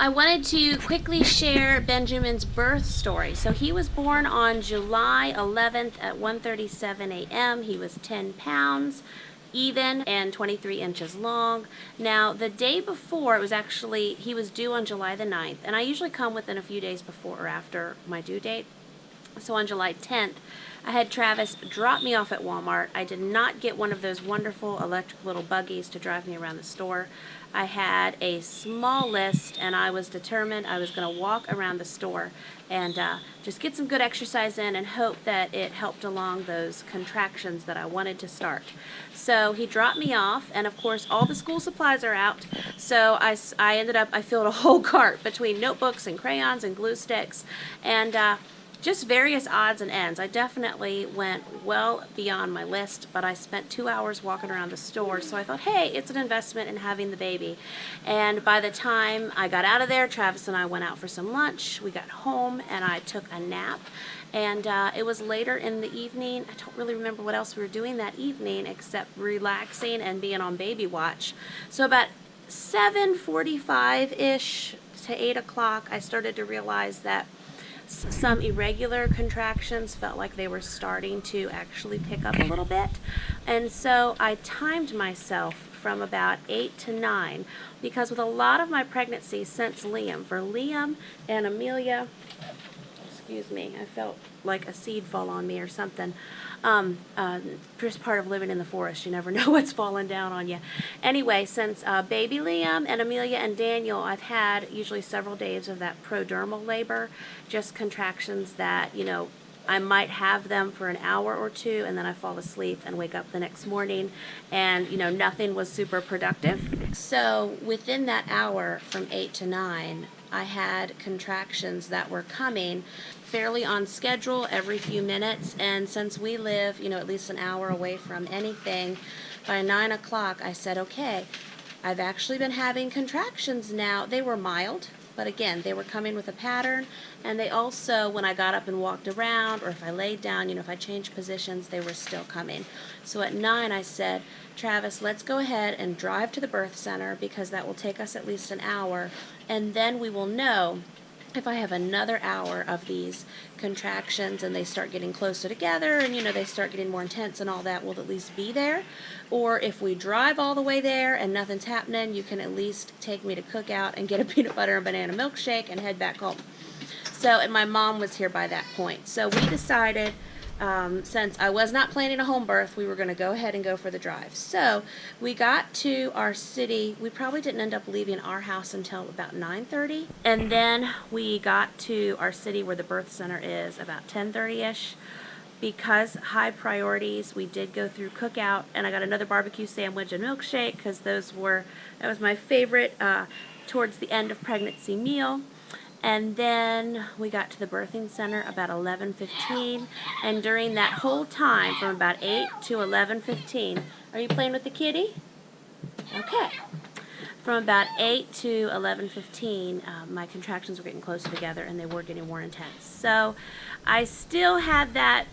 I wanted to quickly share Benjamin's birth story. So he was born on July 11th at 1:37 a.m. He was 10 pounds even and 23 inches long. Now the day before, it was actually, he was due on July the 9th, and I usually come within a few days before or after my due date. So on July 10th, I had Travis drop me off at Walmart. I did not get one of those wonderful electric little buggies to drive me around the store. I had a small list, and I was determined I was going to walk around the store and just get some good exercise in and hope that it helped along those contractions that I wanted to start. So he dropped me off, and of course all the school supplies are out. So I filled a whole cart between notebooks and crayons and glue sticks and just various odds and ends. I definitely went well beyond my list, but I spent 2 hours walking around the store, so I thought, hey, it's an investment in having the baby. And by the time I got out of there, Travis and I went out for some lunch. We got home, and I took a nap. And it was later in the evening. I don't really remember what else we were doing that evening except relaxing and being on baby watch. So about 7:45-ish to 8 o'clock, I started to realize that some irregular contractions felt like they were starting to actually pick up a little bit. And so I timed myself from about 8 to 9 because with a lot of my pregnancy since Liam, for Liam and Amelia, excuse me, I felt like a seed fall on me or something. Just part of living in the forest. You never know what's falling down on you. Anyway, since baby Liam and Amelia and Daniel, I've had usually several days of that prodromal labor, just contractions that, you know, I might have them for an hour or two, and then I fall asleep and wake up the next morning, and, you know, nothing was super productive. So within that hour from 8 to 9, I had contractions that were coming fairly on schedule every few minutes, and since we live, you know, at least an hour away from anything, by 9 o'clock I said, okay, I've actually been having contractions now. They were mild, but again, they were coming with a pattern, and they also, when I got up and walked around, or if I laid down, you know, if I changed positions, they were still coming. So at 9 I said, Travis, let's go ahead and drive to the birth center because that will take us at least an hour, and then we will know if I have another hour of these contractions and they start getting closer together and, you know, they start getting more intense and all that, we'll at least be there. Or if we drive all the way there and nothing's happening, you can at least take me to Cookout and get a peanut butter and banana milkshake and head back home. So, and my mom was here by that point. So we decided, since I was not planning a home birth, we were going to go ahead and go for the drive. So we got to our city. We probably didn't end up leaving our house until about 9:30. And then we got to our city where the birth center is about 10:30-ish. Because high priorities, we did go through Cookout, and I got another barbecue sandwich and milkshake because that was my favorite towards the end of pregnancy meal. And then we got to the birthing center about 11:15, and during that whole time, from about 8 to 11:15, are you playing with the kitty? Okay. From about 8 to 11:15, my contractions were getting closer together, and they were getting more intense. So I still had that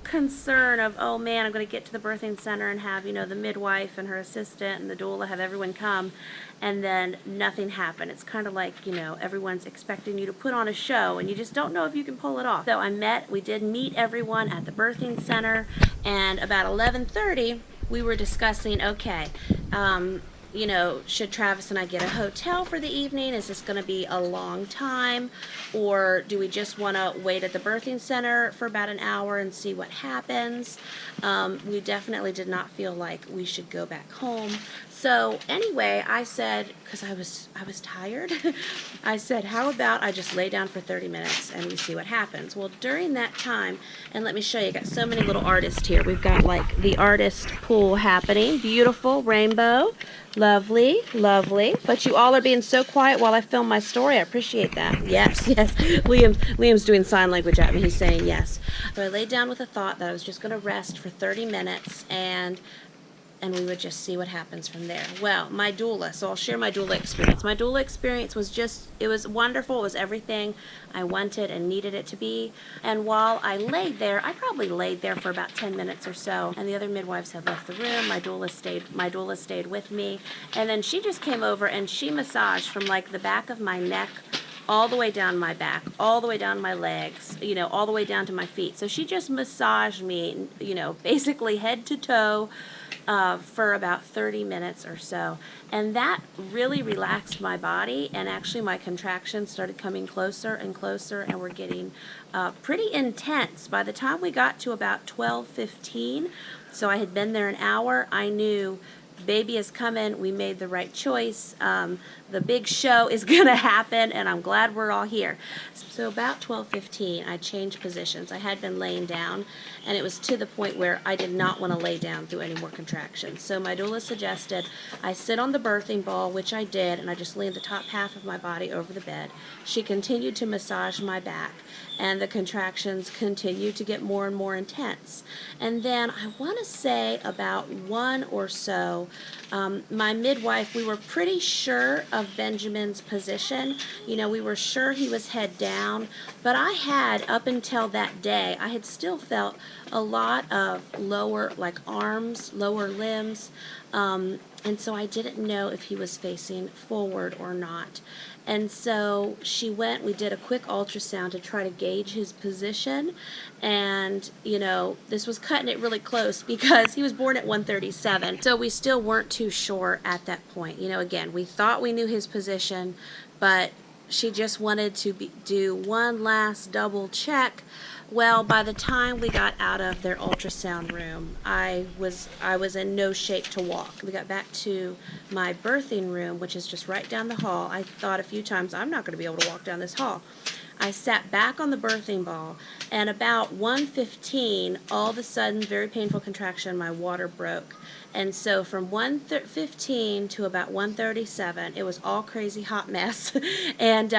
concern of, oh man, I'm going to get to the birthing center and have, you know, the midwife and her assistant and the doula, have everyone come, and then nothing happened. It's kind of like, you know, everyone's expecting you to put on a show and you just don't know if you can pull it off. So we did meet everyone at the birthing center, and about 11:30 we were discussing, okay, you know, should Travis and I get a hotel for the evening? Is this going to be a long time? Or do we just want to wait at the birthing center for about an hour and see what happens? We definitely did not feel like we should go back home. So anyway, I said, because I was tired, I said, how about I just lay down for 30 minutes and we see what happens? Well, during that time, and let me show you, I got so many little artists here. We've got like the artist pool happening. Beautiful rainbow. Lovely, lovely. But you all are being so quiet while I film my story. I appreciate that. Yes, yes. Liam's doing sign language at me. He's saying yes. So I laid down with a thought that I was just going to rest for 30 minutes, and and we would just see what happens from there. Well, my doula, so I'll share my doula experience. My doula experience was just, it was wonderful. It was everything I wanted and needed it to be. And while I laid there, I probably laid there for about 10 minutes or so, and the other midwives had left the room. My doula stayed with me, and then she just came over and she massaged from like the back of my neck all the way down my back, all the way down my legs, you know, all the way down to my feet. So she just massaged me, you know, basically head to toe for about 30 minutes or so. And that really relaxed my body, and actually my contractions started coming closer and closer and were getting pretty intense. By the time we got to about 12:15, so I had been there an hour, I knew baby is coming. We made the right choice. The big show is going to happen, and I'm glad we're all here. So about 12:15, I changed positions. I had been laying down, and it was to the point where I did not want to lay down through any more contractions. So my doula suggested I sit on the birthing ball, which I did, and I just leaned the top half of my body over the bed. She continued to massage my back, and the contractions continued to get more and more intense. And then I want to say about 1 or so, my midwife, we were pretty sure of Benjamin's position. You know, we were sure he was head down, but I had, up until that day, I had still felt a lot of lower, like arms, lower limbs, and so I didn't know if he was facing forward or not. And so she went, we did a quick ultrasound to try to gauge his position, and, you know, this was cutting it really close because he was born at 137, so we still weren't too sure at that point. You know, again, we thought we knew his position, but she just wanted to do one last double check. Well, by the time we got out of their ultrasound room, I was in no shape to walk. We got back to my birthing room, which is just right down the hall. I thought a few times, I'm not going to be able to walk down this hall. I sat back on the birthing ball, and about 1:15, all of a sudden, very painful contraction, my water broke. And so from 1:15 to about 1:37, it was all crazy hot mess. And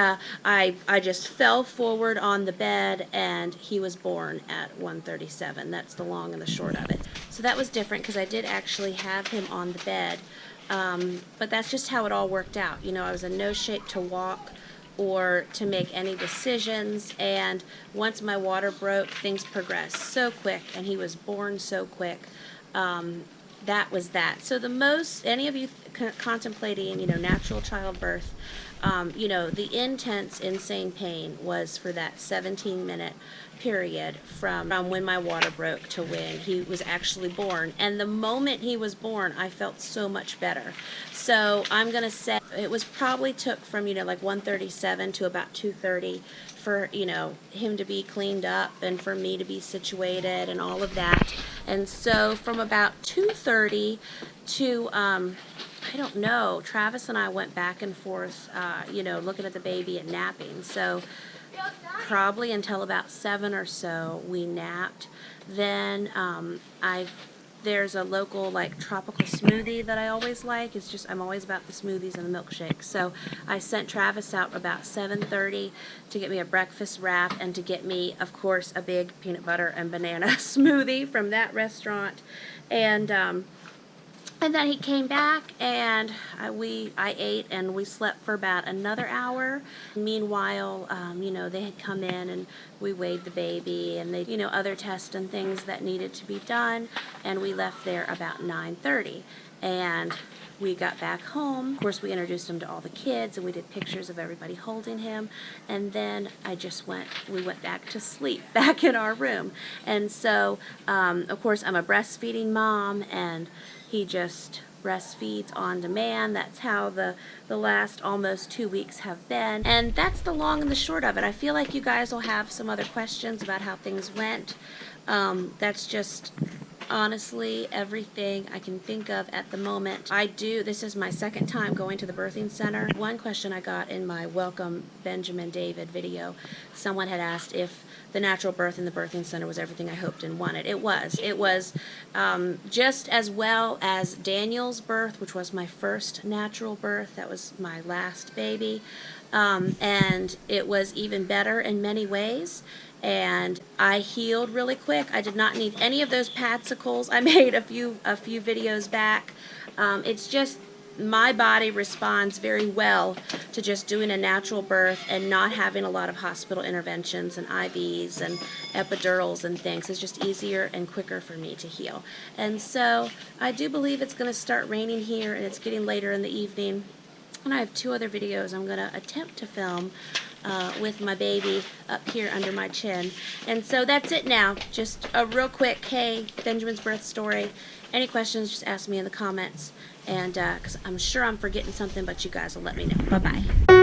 I just fell forward on the bed, and he was born at 1:37. That's the long and the short of it. So that was different because I did actually have him on the bed. But that's just how it all worked out. You know, I was in no shape to walk or to make any decisions, and once my water broke, things progressed so quick, and he was born so quick. That was that. So the most, any of you contemplating, you know, natural childbirth, you know, the intense, insane pain was for that 17-minute period from when my water broke to when he was actually born. And the moment he was born, I felt so much better. So I'm going to say it was probably took from, you know, like 1:37 to about 2:30 for, you know, him to be cleaned up and for me to be situated and all of that. And so from about 2:30 to, I don't know, Travis and I went back and forth, you know, looking at the baby and napping. So probably until about 7 or so we napped. Then there's a local like tropical smoothie that I always like. It's just, I'm always about the smoothies and the milkshakes. So I sent Travis out about 7:30 to get me a breakfast wrap and to get me, of course, a big peanut butter and banana smoothie from that restaurant. And then he came back, and I ate, and we slept for about another hour. Meanwhile, you know, they had come in, and we weighed the baby, and they, you know, other tests and things that needed to be done, and we left there about 9:30. And we got back home. Of course, we introduced him to all the kids, and we did pictures of everybody holding him. And then we went back to sleep, back in our room. And so, of course, I'm a breastfeeding mom, and he just breastfeeds on demand. That's how the last almost 2 weeks have been. And that's the long and the short of it. I feel like you guys will have some other questions about how things went. That's just honestly everything I can think of at the moment. This is my second time going to the birthing center. One question I got in my Welcome Benjamin David video, someone had asked if the natural birth in the birthing center was everything I hoped and wanted. It was. It was just as well as Daniel's birth, which was my first natural birth. That was my last baby. and it was even better in many ways. And I healed really quick. I did not need any of those padsicles I made a few videos back. It's just my body responds very well to just doing a natural birth and not having a lot of hospital interventions and IVs and epidurals and things. It's just easier and quicker for me to heal. And so I do believe it's going to start raining here, and it's getting later in the evening. And I have 2 other videos I'm going to attempt to film with my baby up here under my chin. And so that's it now. Just a real quick, hey, Benjamin's birth story. Any questions, just ask me in the comments. And because I'm sure I'm forgetting something, but you guys will let me know. Bye-bye.